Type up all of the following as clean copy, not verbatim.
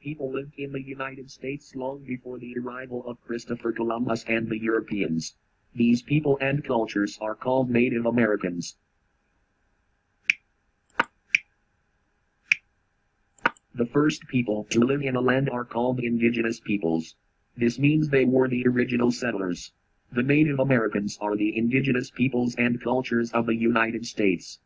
People lived in the United States long before the arrival of Christopher Columbus and the Europeans. These people and cultures are called Native Americans. The first people to live in a land are called indigenous peoples. This means they were the original settlers. The Native Americans are the indigenous peoples and cultures of the United States.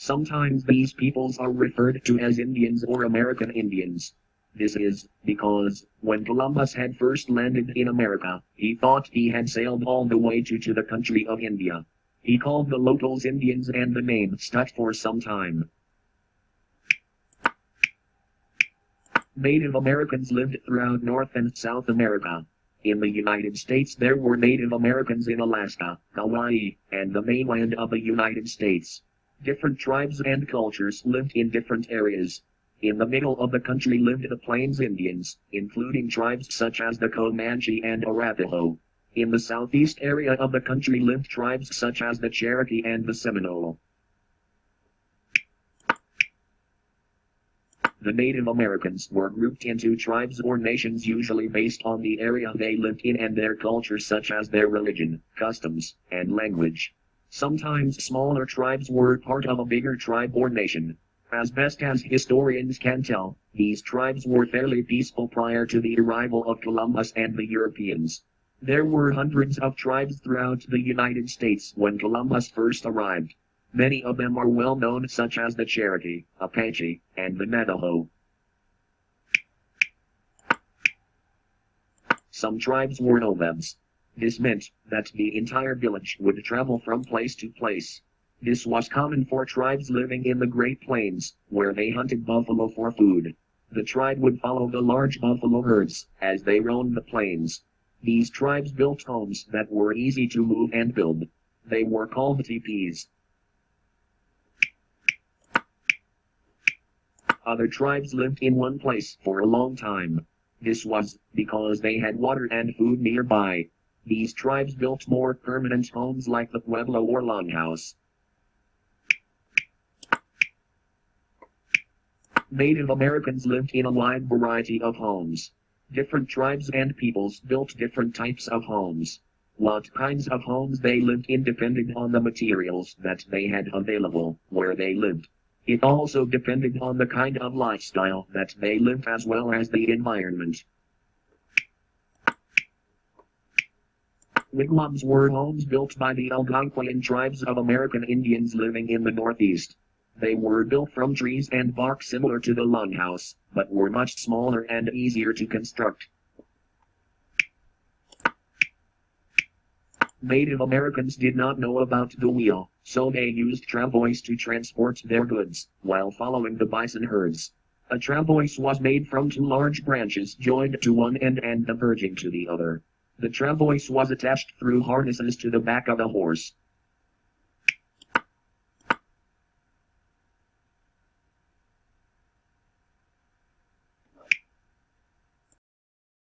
Sometimes these peoples are referred to as Indians or American Indians. This is because, when Columbus had first landed in America, he thought he had sailed all the way to the country of India. He called the locals Indians and the name stuck for some time. Native Americans lived throughout North and South America. In the United States there were Native Americans in Alaska, Hawaii, and the mainland of the United States. Different tribes and cultures lived in different areas. In the middle of the country lived the Plains Indians, including tribes such as the Comanche and Arapaho. In the southeast area of the country lived tribes such as the Cherokee and the Seminole. The Native Americans were grouped into tribes or nations usually based on the area they lived in and their culture, such as their religion, customs, and language. Sometimes smaller tribes were part of a bigger tribe or nation. As best as historians can tell, these tribes were fairly peaceful prior to the arrival of Columbus and the Europeans. There were hundreds of tribes throughout the United States when Columbus first arrived. Many of them are well known, such as the Cherokee, Apache, and the Navajo. Some tribes were nomads. This meant that the entire village would travel from place to place. This was common for tribes living in the Great Plains, where they hunted buffalo for food. The tribe would follow the large buffalo herds as they roamed the plains. These tribes built homes that were easy to move and build. They were called teepees. Other tribes lived in one place for a long time. This was because they had water and food nearby. These tribes built more permanent homes like the pueblo or longhouse. Native Americans lived in a wide variety of homes. Different tribes and peoples built different types of homes. What kinds of homes they lived in depended on the materials that they had available where they lived. It also depended on the kind of lifestyle that they lived as well as the environment. Wigwams were homes built by the Algonquian tribes of American Indians living in the Northeast. They were built from trees and bark similar to the longhouse, but were much smaller and easier to construct. Native Americans did not know about the wheel, so they used travois to transport their goods, while following the bison herds. A travois was made from two large branches joined to one end and diverging to the other. The travois was attached through harnesses to the back of a horse.